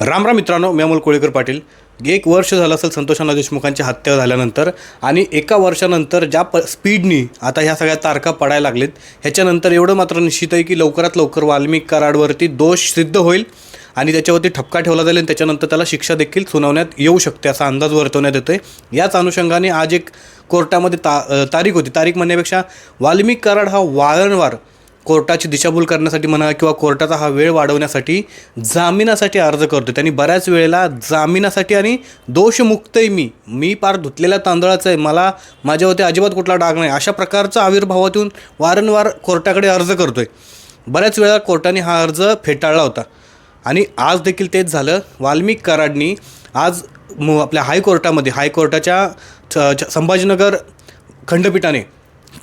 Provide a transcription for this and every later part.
राम राम मित्रांनो, मी अमोल कोळेकर पाटील. 1 वर्ष झालं असेल संतोषांना देशमुखांची हत्या झाल्यानंतर, आणि एका वर्षानंतर ज्या स्पीडनी आता ह्या सगळ्या तारखा पडायला लागलेत, ह्याच्यानंतर एवढं मात्र निश्चित आहे की लवकरात लवकर वाल्मिक कराडवरती दोष सिद्ध होईल आणि त्याच्यावरती ठपका ठेवला जाईल आणि त्याच्यानंतर त्याला शिक्षा देखील सुनावण्यात येऊ शकते असा अंदाज वर्तवण्यात येतोय. याच अनुषंगाने आज एक कोर्टामध्ये तारीख होती. तारीख म्हणण्यापेक्षा वाल्मिक कराड हा वारंवार कोर्टाची दिशाभूल करण्यासाठी म्हणा किंवा कोर्टाचा हा वेळ वाढवण्यासाठी जामिनासाठी अर्ज करतो. त्यांनी बऱ्याच वेळेला जामिनासाठी आणि दोषमुक्त आहे मी पार धुतलेल्या तांदळाचं आहे, मला माझ्यावरती अजिबात कुठला डाग नाही, अशा प्रकारचा आविर्भावातून वारंवार कोर्टाकडे अर्ज करतो आहे. बऱ्याच वेळा कोर्टाने हा अर्ज फेटाळला होता आणि आज देखील तेच झालं. वाल्मिक कराडनी आज आपल्या हायकोर्टाच्या संभाजीनगर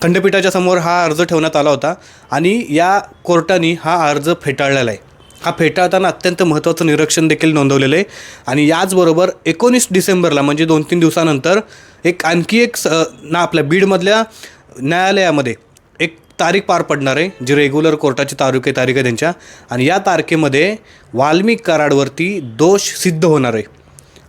खंडपीठाच्या समोर हा अर्ज ठेवण्यात आला होता आणि या कोर्टाने हा अर्ज फेटाळलेला आहे. हा फेटाळताना अत्यंत महत्त्वाचं निरीक्षण देखील नोंदवलेलं आहे. आणि याचबरोबर 19 डिसेंबरला म्हणजे 2-3 दिवसानंतर आणखी एक आपल्या बीडमधल्या न्यायालयामध्ये एक तारीख पार पडणार आहे, जी रेग्युलर कोर्टाची तारीख आहे त्यांच्या. आणि या तारखेमध्ये वाल्मिक कराडवरती दोष सिद्ध होणार आहे.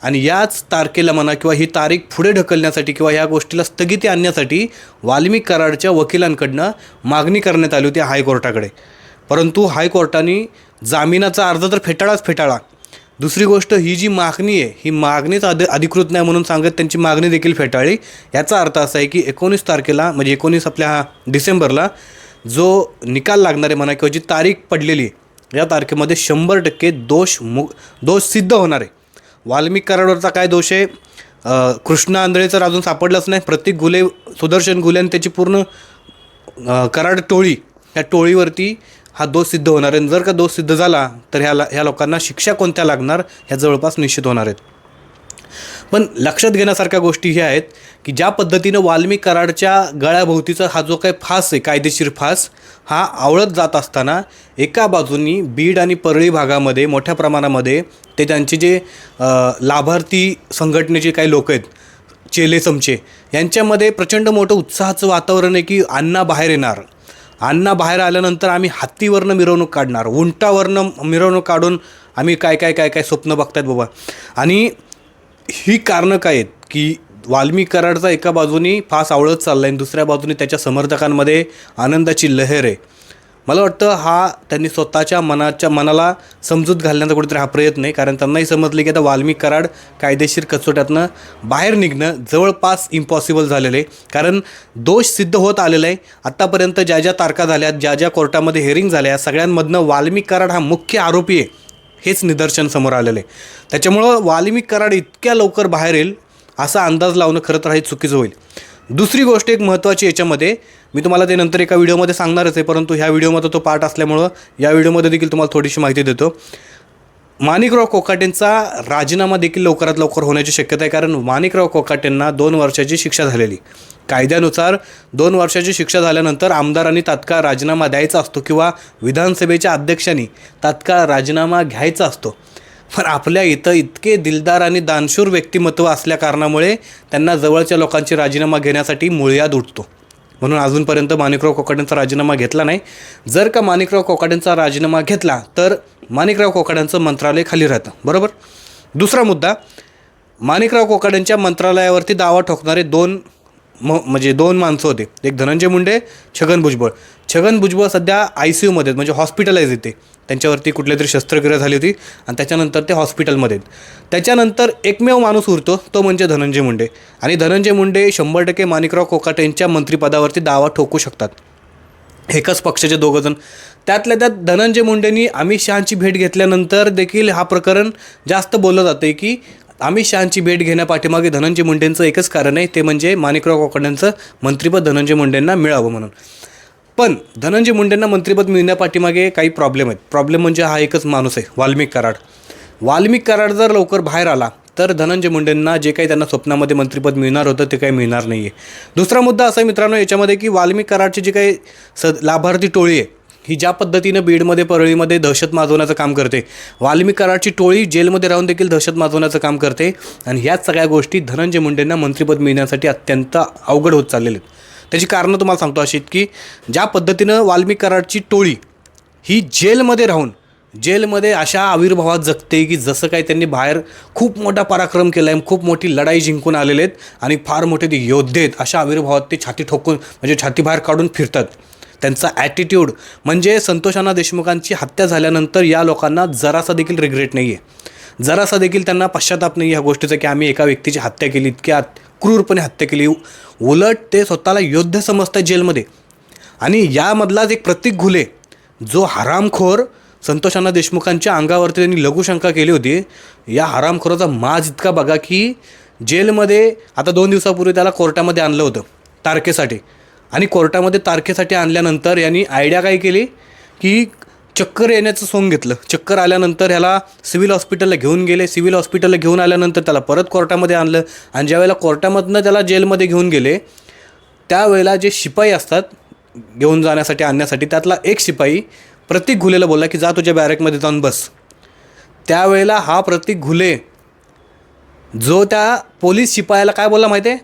आणि याच तारखेला म्हणा किंवा ही तारीख पुढे ढकलण्यासाठी किंवा या गोष्टीला स्थगिती आणण्यासाठी वाल्मिक कराडच्या वकिलांकडनं मागणी करण्यात आली होती हायकोर्टाकडे. परंतु हायकोर्टाने जामिनाचा अर्ज तर फेटाळा. दुसरी गोष्ट, ही जी मागणी आहे ही मागणीच अधिकृत नाही म्हणून सांगत त्यांची मागणी देखील फेटाळली. याचा अर्थ असा आहे की 19 तारखेला म्हणजे 19 आपल्या डिसेंबरला जो निकाल लागणार आहे म्हणा किंवा जी तारीख पडलेली आहे, या तारखेमध्ये 100% दोष सिद्ध होणार आहे. वाल्मिक कराडवरचा काय दोष आहे, कृष्णा आंधळेचं अजून सापडलंच नाही. प्रतीक घुले, सुदर्शन घुले आणि त्याची पूर्ण कराड टोळी, ह्या टोळीवरती हा दोष सिद्ध होणार आहे. जर का दोष सिद्ध झाला तर ह्या लोकांना शिक्षा कोणत्या लागणार ह्या जवळपास निश्चित होणार आहेत. पण लक्षात घेण्यासारख्या गोष्टी ह्या आहेत की ज्या पद्धतीनं वाल्मिक कराडच्या गळ्याभोवतीचा हा जो काही फास आहे, कायदेशीर फास, हा आवळत जात असताना एका बाजूनी बीड आणि परळी भागामध्ये मोठ्या प्रमाणामध्ये ते त्यांचे जे लाभार्थी संघटनेचे काही लोक आहेत, चेले चमचे, यांच्यामध्ये प्रचंड मोठं उत्साहाचं वातावरण आहे की अण्णा बाहेर येणार. अण्णा बाहेर आल्यानंतर आम्ही हत्तीवरनं मिरवणूक काढणार, उंटावरनं मिरवणूक काढून आम्ही काय स्वप्न बघतायत बाबा. आणि ही कारणं काय आहेत की वाल्मिक कराडचा एका बाजूनी फास आवळत चालला आहे आणि दुसऱ्या बाजूनी त्याच्या समर्थकांमध्ये आनंदाची लहर आहे. मला वाटतं हा त्यांनी स्वतःच्या मनाला समजूत घालण्याचा कुठेतरी हा प्रयत्न आहे. कारण त्यांनाही समजले की आता वाल्मिक कराड कायदेशीर कचोट्यातनं बाहेर निघणं जवळपास इम्पॉसिबल झालेलं आहे. कारण दोष सिद्ध होत आलेला आहे. आत्तापर्यंत ज्या तारखा झाल्यात, ज्या कोर्टामध्ये हिअरिंग झाल्या, सगळ्यांमधनं वाल्मिक कराड हा मुख्य आरोपी आहे हेच निदर्शन समोर आलेलं आहे. त्याच्यामुळं वाल्मिक कराड इतक्या लवकर बाहेर येईल असा अंदाज लावणं खरं तर हे चुकीचं होईल. दुसरी गोष्ट एक महत्त्वाची याच्यामध्ये, मी तुम्हाला ते नंतर एका व्हिडिओमध्ये सांगणारच आहे, परंतु ह्या व्हिडिओमध्ये तो पार्ट असल्यामुळं या व्हिडिओमध्ये देखील तुम्हाला थोडीशी माहिती देतो. माणिकराव कोकाटेंचा राजीनामा देखील लवकरात लवकर होण्याची शक्यता आहे. कारण माणिकराव कोकाटेंना 2 वर्षाची शिक्षा झालेली. कायद्यानुसार 2 वर्षाची शिक्षा झाल्यानंतर आमदारांनी तात्काळ राजीनामा द्यायचा असतो किंवा विधानसभेच्या अध्यक्षांनी तात्काळ राजीनामा घ्यायचा असतो. पण आपल्या इथं इतके दिलदार आणि दानशूर व्यक्तिमत्व असल्या कारणामुळे त्यांना जवळच्या लोकांची राजीनामा घेण्यासाठी मुळयाद उठतो. म्हणून अजूनपर्यंत माणिकराव कोकाटेंचा राजीनामा घेतला नाही. जर का माणिकराव कोकाटेंचा राजीनामा घेतला तर माणिकराव कोकाटेंचं मंत्रालय खाली राहतं, बरोबर. दुसरा मुद्दा, माणिकराव कोकाटेंच्या मंत्रालयावरती दावा ठोकणारे दोन माणसं होते. एक धनंजय मुंडे, छगन भुजबळ सध्या ICUमध्ये म्हणजे हॉस्पिटलाइज येते. त्यांच्यावरती कुठल्या तरी शस्त्रक्रिया झाली होती आणि त्याच्यानंतर ते हॉस्पिटलमध्ये आहेत. त्याच्यानंतर एकमेव माणूस उरतो तो म्हणजे धनंजय मुंडे. आणि धनंजय मुंडे 100% माणिकराव कोकाटेंच्या मंत्रिपदावरती दावा ठोकू शकतात. एकच पक्षाचे दोघंजण. त्यातल्या त्यात धनंजय मुंडेंनी अमित शहांची भेट घेतल्यानंतर देखील हा प्रकरण जास्त बोललं जातं आहे की अमित शहांची भेट घेण्यापाठीमागे धनंजय मुंडेंचं एकच कारण आहे, ते म्हणजे माणिकराव कोकाटेंचं मंत्रिपद धनंजय मुंडेंना मिळावं म्हणून. पण धनंजय मुंडेंना मंत्रिपद मिळण्यापाठीमागे काही प्रॉब्लेम आहेत. प्रॉब्लेम म्हणजे हा एकच माणूस आहे, वाल्मिक कराड जर लवकर बाहेर आला तर धनंजय मुंडेंना जे काही त्यांना स्वप्नामध्ये मंत्रिपद मिळणार होतं ते काही मिळणार नाही आहे. दुसरा मुद्दा असा आहे मित्रांनो याच्यामध्ये की वाल्मिक कराडची जी काही लाभार्थी टोळी आहे ही ज्या पद्धतीनं बीडमध्ये परळीमध्ये दहशत माजवण्याचं काम करते, वाल्मिक कराडची टोळी जेलमध्ये राहून देखील दहशत माजवण्याचं काम करते. आणि ह्याच सगळ्या गोष्टी धनंजय मुंडेंना मंत्रिपद मिळण्यासाठी अत्यंत अवघड होत चाललेले आहेत. त्याची कारणं तुम्हाला सांगतो अशी की ज्या पद्धतीनं वाल्मिक कराडची टोळी ही जेलमध्ये राहून जेलमध्ये अशा आविर्भावात जगते की जसं काही त्यांनी बाहेर खूप मोठा पराक्रम केला आहे, खूप मोठी लढाई जिंकून आलेले आहेत आणि फार मोठे ते योद्धे आहेत, अशा आविर्भावात ते छाती ठोकून म्हणजे छाती बाहेर काढून फिरतात. त्यांचा ॲटिट्यूड म्हणजे संतोष अण्णा देशमुखांची हत्या झाल्यानंतर या लोकांना जरासा देखील रिग्रेट नाही आहे, जरासा देखील त्यांना पश्चाताप नाही ह्या गोष्टीचा की आम्ही एका व्यक्तीची हत्या केली, इतक्या क्रूरपणे हत्या केली. उलट ते स्वतःला योद्धा समजतात जेलमध्ये. आणि यामधलाच एक प्रतीक घुले जो हरामखोर संतोष अण्णा देशमुखांच्या अंगावरती त्यांनी लघुशंका केली होती, या हरामखोराचा माज इतका बघा की जेलमध्ये आता 2 दिवसापूर्वी त्याला कोर्टामध्ये आणलं होतं तारखेसाठी. आणि कोर्टामध्ये तारखेसाठी आणल्यानंतर यांनी आयडिया काय केली की चक्कर येण्याचं सोंग घेतलं. चक्कर आल्यानंतर ह्याला सिव्हिल हॉस्पिटलला घेऊन गेले. सिव्हिल हॉस्पिटलला घेऊन आल्यानंतर त्याला परत कोर्टामध्ये आणलं. आणि ज्यावेळेला कोर्टामधनं त्याला जेलमध्ये घेऊन गेले त्यावेळेला जे शिपाई असतात घेऊन जाण्यासाठी आणण्यासाठी, त्यातला एक शिपाई प्रतीक घुलेला बोलला की जा तुझ्या बॅरेकमध्ये जाऊन बस. त्यावेळेला हा प्रतीक घुले जो त्या पोलीस शिपायाला काय बोलला माहिती आहे,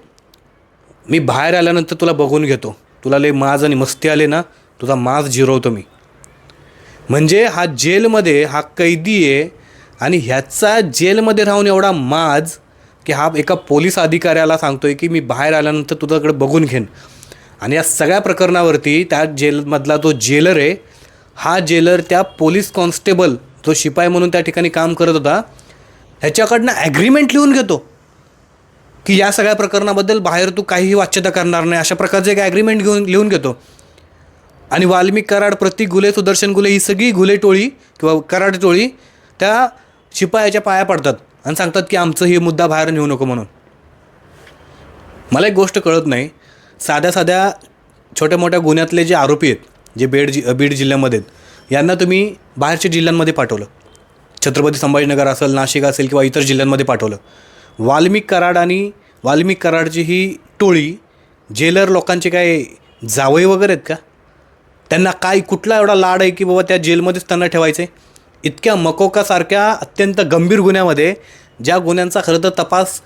मी बाहेर आल्यानंतर तुला बघून घेतो, तुला लय माज आणि मस्ती आले ना, तुझा माज जिरवतो मी. म्हणजे हा जेलमध्ये हा कैदी आहे आणि ह्याचा जेलमध्ये राहून एवढा माज की हा एका पोलीस अधिकाऱ्याला सांगतोय की मी बाहेर आल्यानंतर तुझ्याकडे बघून घेईन. आणि या सगळ्या प्रकरणावरती त्या जेलमधला तो जेलर आहे, हा जेलर त्या पोलीस कॉन्स्टेबल जो शिपाई म्हणून त्या ठिकाणी काम करत होता ह्याच्याकडनं ॲग्रीमेंट लिहून घेतो की या सगळ्या प्रकरणाबद्दल बाहेर तू काहीही वाच्यता करणार नाही, अशा प्रकारचे एक ॲग्रीमेंट लिहून घेतो. आणि वाल्मिक कराड, प्रतीक घुले, सुदर्शन घुले ही सगळी घुले टोळी किंवा कराड टोळी त्या शिपायाच्या पाया पडतात आणि सांगतात की आमचं हे मुद्दा बाहेर नेऊ नको म्हणून. मला एक गोष्ट कळत नाही, साध्या छोट्या मोठ्या गुन्ह्यातले जे आरोपी आहेत जे बीड जिल्ह्यामध्ये आहेत, यांना तुम्ही बाहेरच्या जिल्ह्यांमध्ये पाठवलं, छत्रपती संभाजीनगर असेल, नाशिक असेल किंवा इतर जिल्ह्यांमध्ये पाठवलं. वाल्मिक कराड आणि वाल्मिक कराडची ही टोळी जेलर लोकांचे काय जावई वगैरे आहेत का? त्यांना काय कुठला एवढा लाड आहे की बाबा त्या जेलमध्येच त्यांना ठेवायचे? इतक्या मकोकासारख्या अत्यंत गंभीर गुन्ह्यामध्ये, ज्या गुन्ह्यांचा खरं तर तपास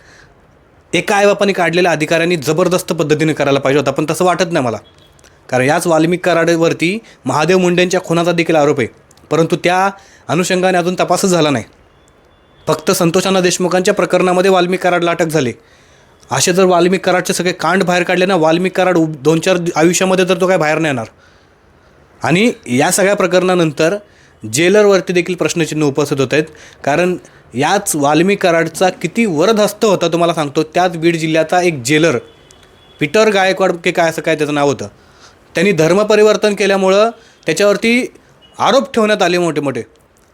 एका आईबापाने काढलेल्या अधिकाऱ्यांनी जबरदस्त पद्धतीने करायला पाहिजे होता, पण तसं वाटत नाही मला. कारण याच वाल्मिक कराडवरती महादेव मुंडेंच्या खुनाचा देखील आरोप आहे, परंतु त्या अनुषंगाने अजून तपासच झाला नाही. फक्त संतोष अण्णा देशमुखांच्या प्रकरणामध्ये वाल्मिक कराडला अटक झाली. असे जर वाल्मिक कराडचे सगळे कांड बाहेर काढले ना, वाल्मिक कराड 2-4 आयुष्यामध्ये तर तो काय बाहेर नाही येणार. आणि या सगळ्या प्रकरणानंतर जेलरवरती देखील प्रश्नचिन्ह उपस्थित होत आहेत. कारण याच वाल्मिक कराडचा किती वरदहस्त होता तुम्हाला सांगतो. त्याच बीड जिल्ह्याचा एक जेलर पीटर गायकवाड की काय असं काय त्याचं नाव होतं, त्यांनी धर्मपरिवर्तन केल्यामुळं त्याच्यावरती आरोप ठेवण्यात आले मोठे मोठे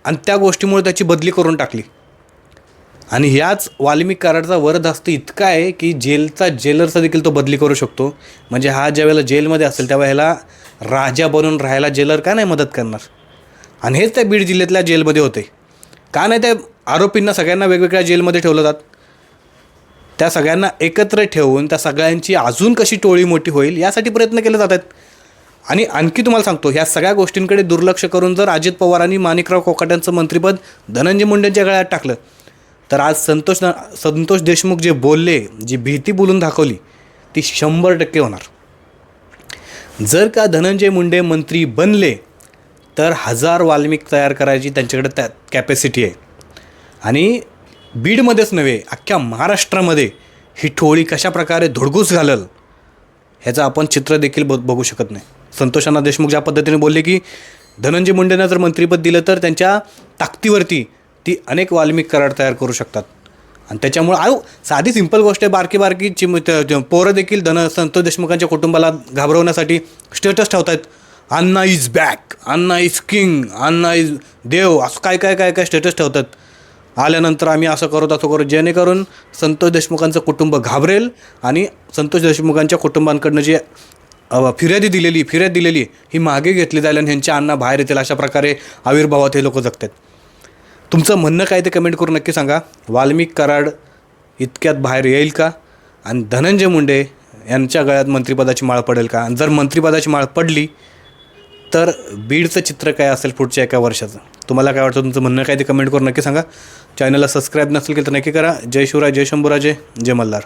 आणि त्या गोष्टीमुळे त्याची बदली करून टाकली. आणि ह्याच वाल्मिक कराडचा वरदहस्त इतका आहे की जेलरचा देखील तो बदली करू शकतो. म्हणजे हा ज्यावेळेला जेलमध्ये असेल त्यावेळेला राजा बनून राहायला जेलर का नाही मदत करणार? आणि हेच त्या बीड जिल्ह्यातल्या जेलमध्ये होते. का नाही त्या आरोपींना सगळ्यांना वेगवेगळ्या जेलमध्ये ठेवलं जात? त्या सगळ्यांना एकत्र ठेवून त्या सगळ्यांची अजून कशी टोळी मोठी होईल यासाठी प्रयत्न केले जातात. आणि आणखी तुम्हाला सांगतो, ह्या सगळ्या गोष्टींकडे दुर्लक्ष करून जर अजित पवारांनी माणिकराव कोकाट्यांचं मंत्रिपद धनंजय मुंडेंच्या गळ्यात टाकलं तर आज संतोष देशमुख जे बोलले, जी भीती बोलून दाखवली ती 100% होणार. जर का धनंजय मुंडे मंत्री बनले तर 1000 वाल्मिक तयार करायची त्यांच्याकडे त्या कॅपॅसिटी आहे. आणि बीडमध्येच नव्हे, अख्ख्या महाराष्ट्रामध्ये ही टोळी कशा प्रकारे धुडगूस घालल ह्याचं आपण चित्र देखील बघू शकत नाही. संतोष अण्णा देशमुख ज्या पद्धतीने बोलले की धनंजय मुंडेंना जर मंत्रिपद दिलं तर त्यांच्या ताकदीवरती ती अनेक वाल्मिक कराड तयार करू शकतात. आणि त्याच्यामुळं साधी सिंपल गोष्ट आहे, बारकी पोरं देखील संतोष देशमुखांच्या कुटुंबाला घाबरवण्यासाठी स्टेटस ठेवत आहेत. Anna is back, Anna is king, Anna is देव, असं काय काय काय काय स्टेटस ठेवतात. आल्यानंतर आम्ही असं करू जेणेकरून संतोष देशमुखांचं कुटुंब घाबरेल आणि संतोष देशमुखांच्या कुटुंबांकडनं जी फिर्याद दिलेली ही मागे घेतली जाईल आणि ह्यांच्या अण्णा बाहेर येतील, अशा प्रकारे आविर्भावात हे लोक जगतात. तुमचं म्हणणं काय ते कमेंट करून नक्की सांगा. वाल्मिक कराड इतक्यात बाहेर येईल का? आणि धनंजय मुंडे यांच्या गळ्यात मंत्रिपदाची माळ पडेल का? आणि जर मंत्रिपदाची माळ पडली तर बीडचं चित्र काय असेल पुढच्या एका वर्षाचं? तुम्हाला काय वाटतं? तुमचं म्हणणं काय ते कमेंट करून नक्की सांगा. चॅनलला सबस्क्राईब नसेल केलं तर नक्की करा. जय शिवराय, जय शंभूराजे, जय मल्हार.